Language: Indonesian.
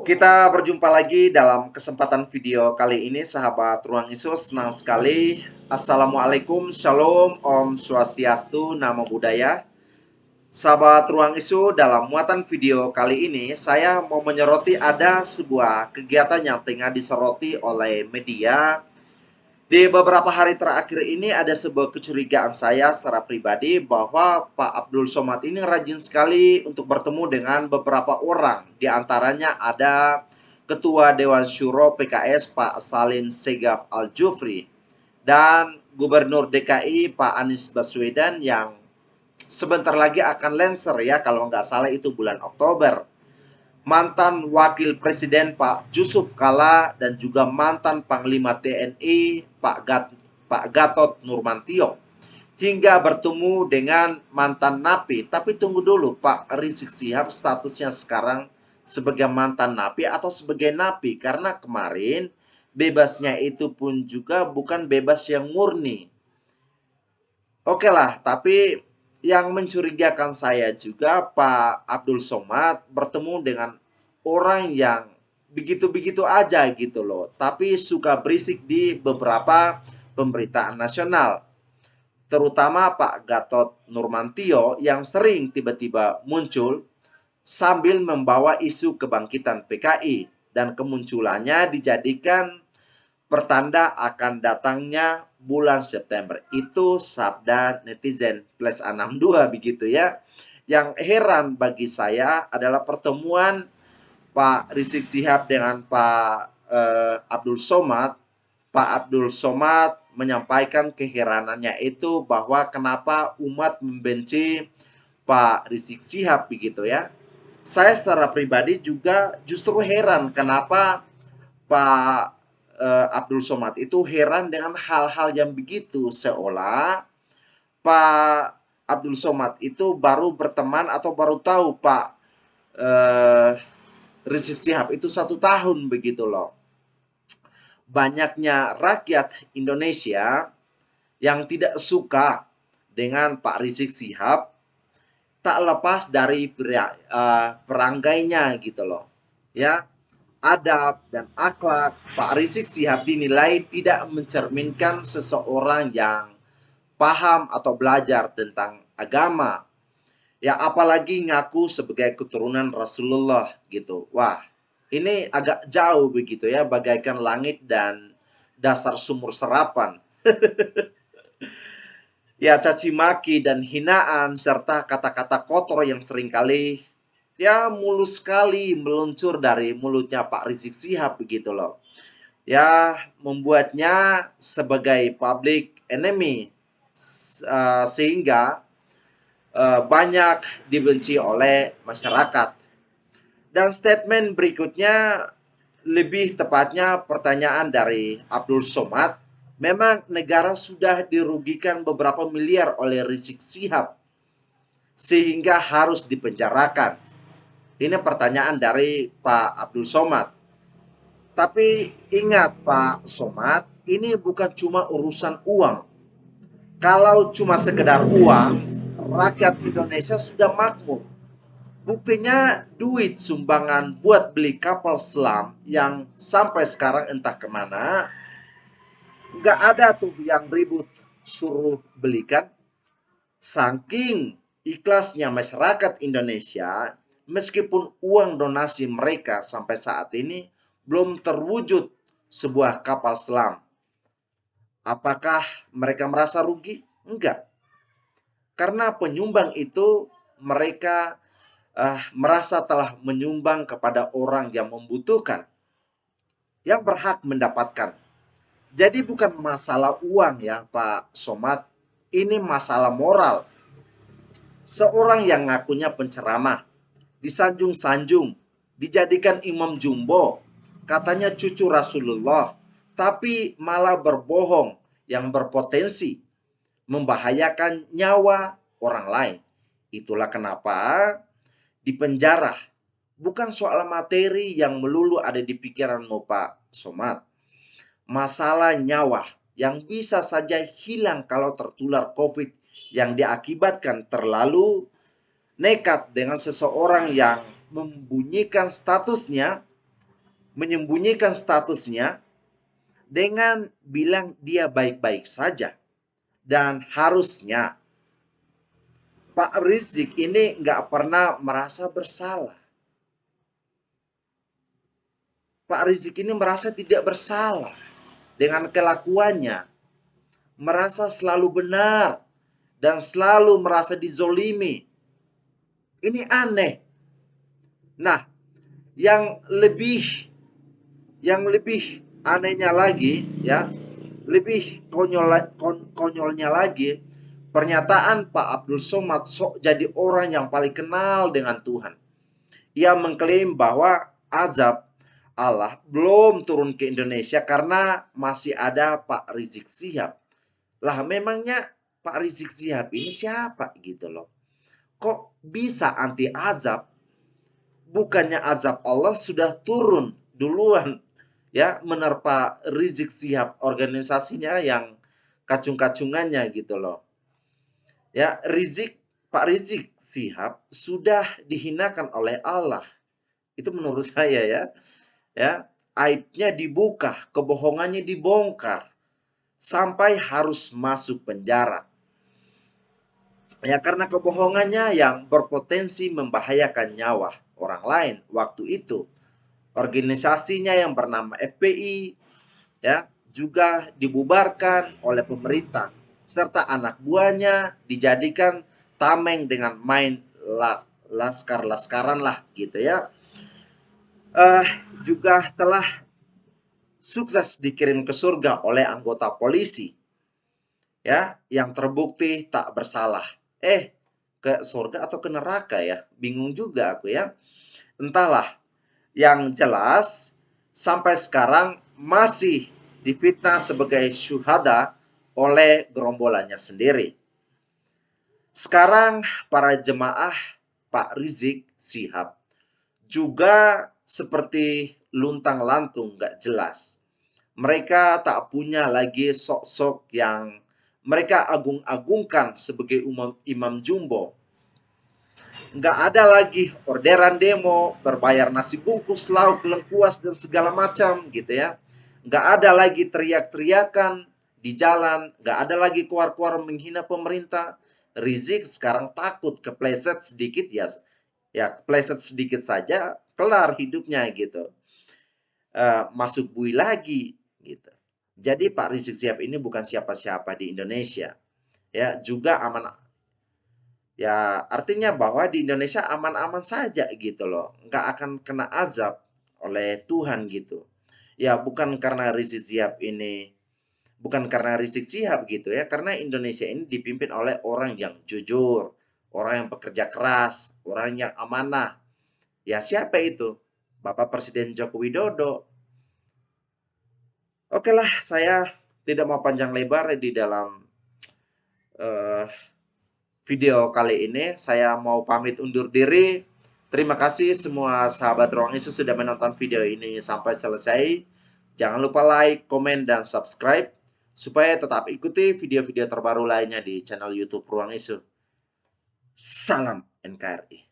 Kita berjumpa lagi dalam kesempatan video kali ini, sahabat Ruang Isu. Senang sekali. Assalamualaikum, Shalom, Om Swastiastu, Namo Buddhaya. Sahabat Ruang Isu, dalam muatan video kali ini, saya mau menyoroti ada sebuah kegiatan yang tengah disoroti oleh media. Di beberapa hari terakhir ini ada sebuah kecurigaan saya secara pribadi bahwa Pak Abdul Somad ini rajin sekali untuk bertemu dengan beberapa orang. Di antaranya ada Ketua Dewan Syuro PKS Pak Salim Segaf Al-Jufri dan Gubernur DKI Pak Anies Baswedan yang sebentar lagi akan lengser ya, kalau nggak salah itu bulan Oktober. Mantan Wakil Presiden Pak Yusuf Kala dan juga mantan Panglima TNI Pak Gatot Nurmantio, hingga bertemu dengan mantan Napi. Tapi tunggu dulu, Pak Rizik Sihab statusnya sekarang sebagai mantan Napi atau sebagai Napi? Karena kemarin bebasnya itu pun juga bukan bebas yang murni. Oke lah, tapi yang mencurigakan saya juga Pak Abdul Somad bertemu dengan orang yang begitu-begitu aja gitu loh, tapi suka berisik di beberapa pemberitaan nasional. Terutama Pak Gatot Nurmantio yang sering tiba-tiba muncul sambil membawa isu kebangkitan PKI, dan kemunculannya dijadikan pertanda akan datangnya bulan September. Itu sabda netizen plus 62 begitu ya. Yang heran bagi saya adalah pertemuan Pak Rizik Sihab dengan Pak Abdul Somad. Pak Abdul Somad menyampaikan keheranannya itu bahwa kenapa umat membenci Pak Rizik Sihab begitu ya. Saya secara pribadi juga justru heran kenapa Pak Abdul Somad itu heran dengan hal-hal yang begitu, seolah Pak Abdul Somad itu baru berteman atau baru tahu Pak eh, Rizik Sihab itu 1 tahun begitu loh. Banyaknya rakyat Indonesia yang tidak suka dengan Pak Rizik Sihab tak lepas dari peranggainya gitu loh. Ya, adab dan akhlak Pak Rizik Sihab dinilai tidak mencerminkan seseorang yang paham atau belajar tentang agama. Ya, apalagi ngaku sebagai keturunan Rasulullah gitu. Wah, ini agak jauh begitu ya, bagaikan langit dan dasar sumur serapan. Ya, caci maki dan hinaan serta kata-kata kotor yang seringkali ya mulus sekali meluncur dari mulutnya Pak Rizik Sihab begitu loh. Ya, membuatnya sebagai public enemy sehingga banyak dibenci oleh masyarakat. Dan statement berikutnya, lebih tepatnya pertanyaan dari Abdul Somad, memang negara sudah dirugikan beberapa miliar oleh Rizik Sihab sehingga harus dipenjarakan. Ini pertanyaan dari Pak Abdul Somad. Tapi ingat Pak Somad, ini bukan cuma urusan uang. Kalau cuma sekedar uang, rakyat Indonesia sudah makmur. Buktinya duit sumbangan buat beli kapal selam yang sampai sekarang entah kemana, nggak ada tuh yang ribut suruh belikan. Saking ikhlasnya masyarakat Indonesia, meskipun uang donasi mereka sampai saat ini belum terwujud sebuah kapal selam. Apakah mereka merasa rugi? Enggak. Karena penyumbang itu mereka merasa telah menyumbang kepada orang yang membutuhkan, yang berhak mendapatkan. Jadi bukan masalah uang ya Pak Somad, ini masalah moral. Seorang yang ngakunya penceramah, disanjung-sanjung, dijadikan imam jumbo, katanya cucu Rasulullah, tapi malah berbohong yang berpotensi membahayakan nyawa orang lain. Itulah kenapa di penjara bukan soal materi yang melulu ada di pikiranmu Pak Somad. Masalah nyawa yang bisa saja hilang kalau tertular COVID yang diakibatkan terlalu nekat dengan seseorang yang menyembunyikan statusnya dengan bilang dia baik-baik saja. Dan harusnya Pak Rizik ini nggak pernah merasa bersalah. Pak Rizik ini merasa tidak bersalah dengan kelakuannya, merasa selalu benar dan selalu merasa dizolimi. Ini aneh. Nah, yang lebih anehnya lagi, ya, lebih konyolnya lagi, pernyataan Pak Abdul Somad sok jadi orang yang paling kenal dengan Tuhan. Ia mengklaim bahwa azab Allah belum turun ke Indonesia karena masih ada Pak Rizik Sihab. Lah, memangnya Pak Rizik Sihab ini siapa gitu loh? Kok bisa anti azab? Bukannya azab Allah sudah turun duluan, ya, menerpa Rizik Sihab, organisasinya yang kacung-kacungannya gitu loh. Ya, Pak Rizik Sihab sudah dihinakan oleh Allah. Itu menurut saya, ya. Ya, aibnya dibuka, kebohongannya dibongkar sampai harus masuk penjara. Ya, karena kebohongannya yang berpotensi membahayakan nyawa orang lain waktu itu. Organisasinya yang bernama FPI, ya, juga dibubarkan oleh pemerintah, serta anak buahnya dijadikan tameng dengan main laskar-laskaran lah gitu ya. Juga telah sukses dikirim ke surga oleh anggota polisi, ya, yang terbukti tak bersalah. Ke surga atau ke neraka ya? Bingung juga aku ya. Entahlah. Yang jelas sampai sekarang masih difitnah sebagai syuhada oleh gerombolannya sendiri. Sekarang para jemaah Pak Rizik Sihab juga seperti luntang-lantung gak jelas. Mereka tak punya lagi sok-sok yang mereka agung-agungkan sebagai imam jumbo. Nggak ada lagi orderan demo, berbayar nasi bungkus, lauk, lengkuas, dan segala macam gitu ya. Nggak ada lagi teriak-teriakan di jalan, nggak ada lagi keluar-keluar menghina pemerintah. Rizik sekarang takut kepleset sedikit, ya kepleset sedikit saja, kelar hidupnya gitu. Masuk bui lagi gitu. Jadi Pak Rizik Sihab ini bukan siapa-siapa di Indonesia. Ya, juga aman. Ya, artinya bahwa di Indonesia aman-aman saja gitu loh. Nggak akan kena azab oleh Tuhan gitu. Ya, bukan karena Rizik Sihab gitu ya. Karena Indonesia ini dipimpin oleh orang yang jujur, orang yang pekerja keras, orang yang amanah. Ya, siapa itu? Bapak Presiden Joko Widodo. Oke lah, saya tidak mau panjang lebar di dalam video kali ini. Saya mau pamit undur diri. Terima kasih semua sahabat Ruang Isu sudah menonton video ini sampai selesai. Jangan lupa like, komen, dan subscribe supaya tetap ikuti video-video terbaru lainnya di channel YouTube Ruang Isu. Salam NKRI.